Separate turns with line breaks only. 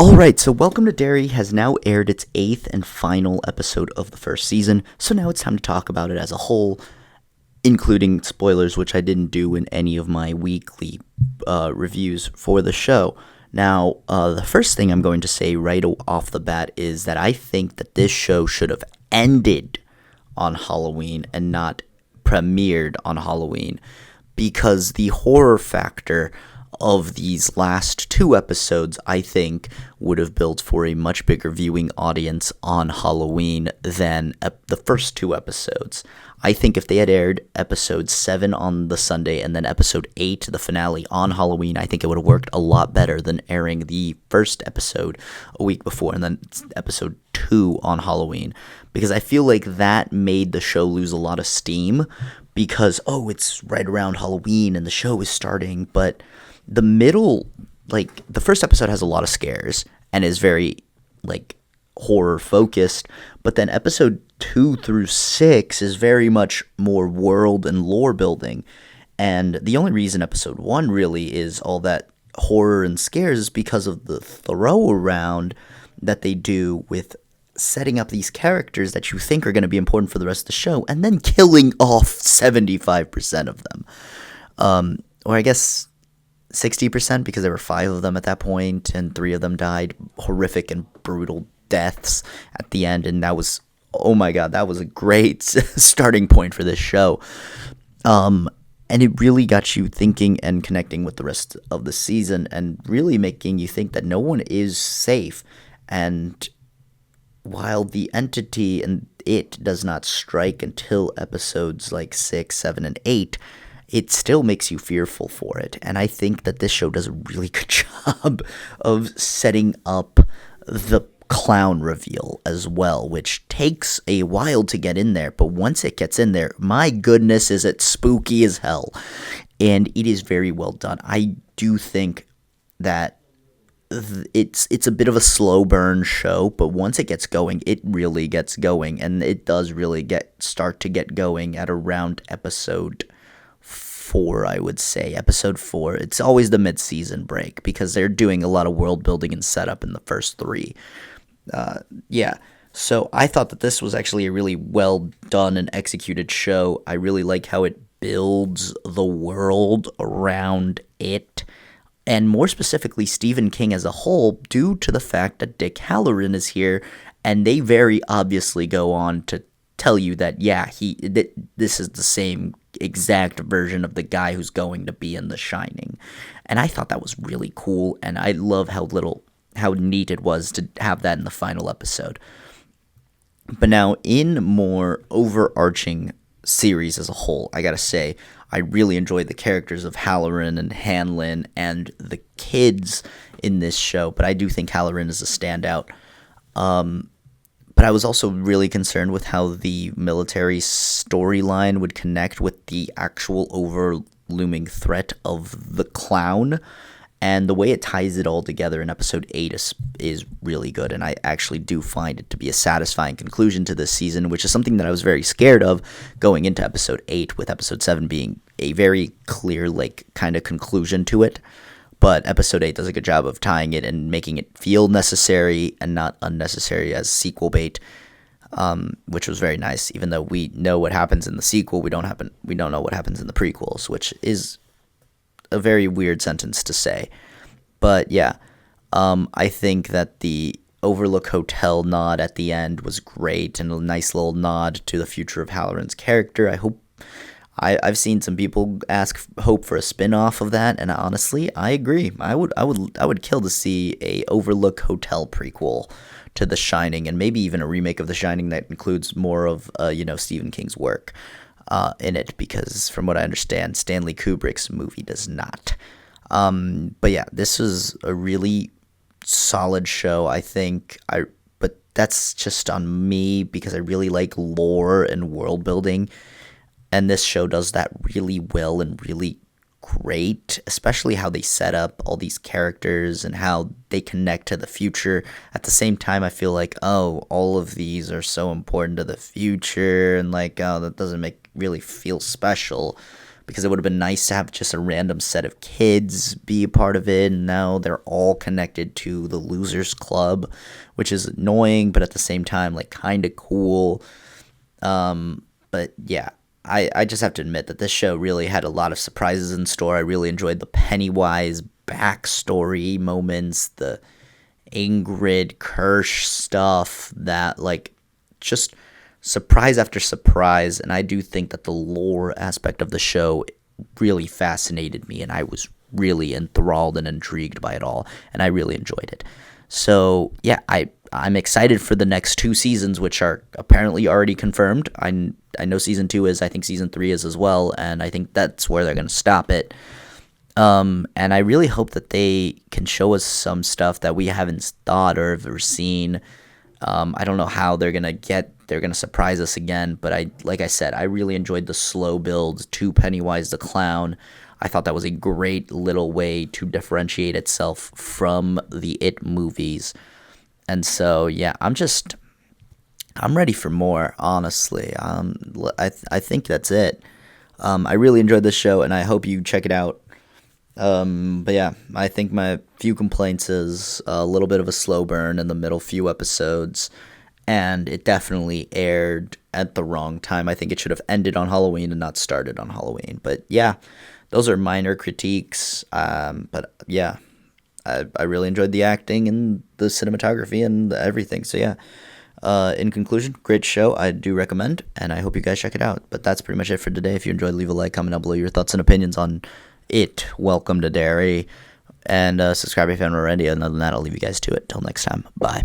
Alright, so Welcome to Derry has now aired its 8th and final episode of the first season, so now it's time to talk about it as a whole, including spoilers, which I didn't do in any of my weekly reviews for the show. Now, the first thing I'm going to say right off the bat is that I think that this show should have ended on Halloween and not premiered on Halloween, because the horror factor of these last two episodes, I think, would have built for a much bigger viewing audience on Halloween than the first two episodes. I think if they had aired episode 7 on the Sunday and then episode 8, the finale, on Halloween, I think it would have worked a lot better than airing the first episode a week before and then episode 2 on Halloween. Because I feel like that made the show lose a lot of steam because, it's right around Halloween and the show is starting, but the middle, the first episode has a lot of scares and is very, horror focused, but then episode 2 through 6 is very much more world and lore building, and the only reason episode 1 really is all that horror and scares is because of the throw around that they do with setting up these characters that you think are going to be important for the rest of the show, and then killing off 75% of them. Or I guess 60%, because there were 5 of them at that point, and 3 of them died horrific and brutal deaths at the end, and that was, oh my god, that was a great starting point for this show. And it really got you thinking and connecting with the rest of the season, and really making you think that no one is safe. And while the entity and it does not strike until episodes 6, 7, and 8, it still makes you fearful for it. And I think that this show does a really good job of setting up the clown reveal as well, which takes a while to get in there, but once it gets in there, my goodness, is it spooky as hell. And it is very well done. I do think that it's a bit of a slow burn show, but once it gets going, it really gets going, and it does really start to get going at around episode 4, I would say. Episode 4. It's always the mid-season break because they're doing a lot of world building and setup in the first 3. So I thought that this was actually a really well done and executed show. I really like how it builds the world around it, and more specifically Stephen King as a whole, due to the fact that Dick Hallorann is here, and they very obviously go on to tell you that, this is the same exact version of the guy who's going to be in The Shining. And I thought that was really cool, and I love how neat it was to have that in the final episode. But now, in more overarching series as a whole, I gotta say, I really enjoyed the characters of Hallorann and Hanlon and the kids in this show, but I do think Hallorann is a standout. But I was also really concerned with how the military storyline would connect with the actual over-looming threat of the clown. And the way it ties it all together in episode 8 is really good, and I actually do find it to be a satisfying conclusion to this season, which is something that I was very scared of going into episode 8, with episode 7 being a very clear, kind of conclusion to it. But episode 8 does a good job of tying it and making it feel necessary and not unnecessary as sequel bait, which was very nice. Even though we know what happens in the sequel, we don't know what happens in the prequels, which is a very weird sentence to say. But yeah, I think that the Overlook Hotel nod at the end was great, and a nice little nod to the future of Hallorann's character. I've seen some people hope for a spin-off of that, and honestly, I agree. I would kill to see a Overlook Hotel prequel to The Shining, and maybe even a remake of The Shining that includes more of Stephen King's work in it, because from what I understand, Stanley Kubrick's movie does not. But yeah, this was a really solid show, I think. But that's just on me because I really like lore and world building, and this show does that really well and really great, especially how they set up all these characters and how they connect to the future. At the same time, I feel like, all of these are so important to the future, and that doesn't really feel special, because it would have been nice to have just a random set of kids be a part of it. And now they're all connected to the Losers Club, which is annoying, but at the same time, like, kind of cool. But yeah, I just have to admit that this show really had a lot of surprises in store. I really enjoyed the Pennywise backstory moments, the Ingrid Kirsch stuff, that, like, just surprise after surprise. And I do think that the lore aspect of the show really fascinated me, and I was really enthralled and intrigued by it all, and I really enjoyed it. So yeah, I'm excited for the next 2 seasons, which are apparently already confirmed. I know season 2 is. I think season 3 is as well, and I think that's where they're going to stop it. And I really hope that they can show us some stuff that we haven't thought or ever seen. I don't know how they're going to surprise us again, but like I said, I really enjoyed the slow build to Pennywise the Clown. I thought that was a great little way to differentiate itself from the It movies. And so, yeah, I'm ready for more, honestly. I think that's it. I really enjoyed this show, and I hope you check it out. But yeah, I think my few complaints is a little bit of a slow burn in the middle few episodes, and it definitely aired at the wrong time. I think it should have ended on Halloween and not started on Halloween. But yeah, those are minor critiques. But yeah, I really enjoyed the acting and the cinematography and everything. So yeah, in conclusion, great show. I do recommend, and I hope you guys check it out. But that's pretty much it for today. If you enjoyed, leave a like, comment down below your thoughts and opinions on it. Welcome to Derry. And subscribe if you haven't already. Other than that, I'll leave you guys to it. Till next time. Bye.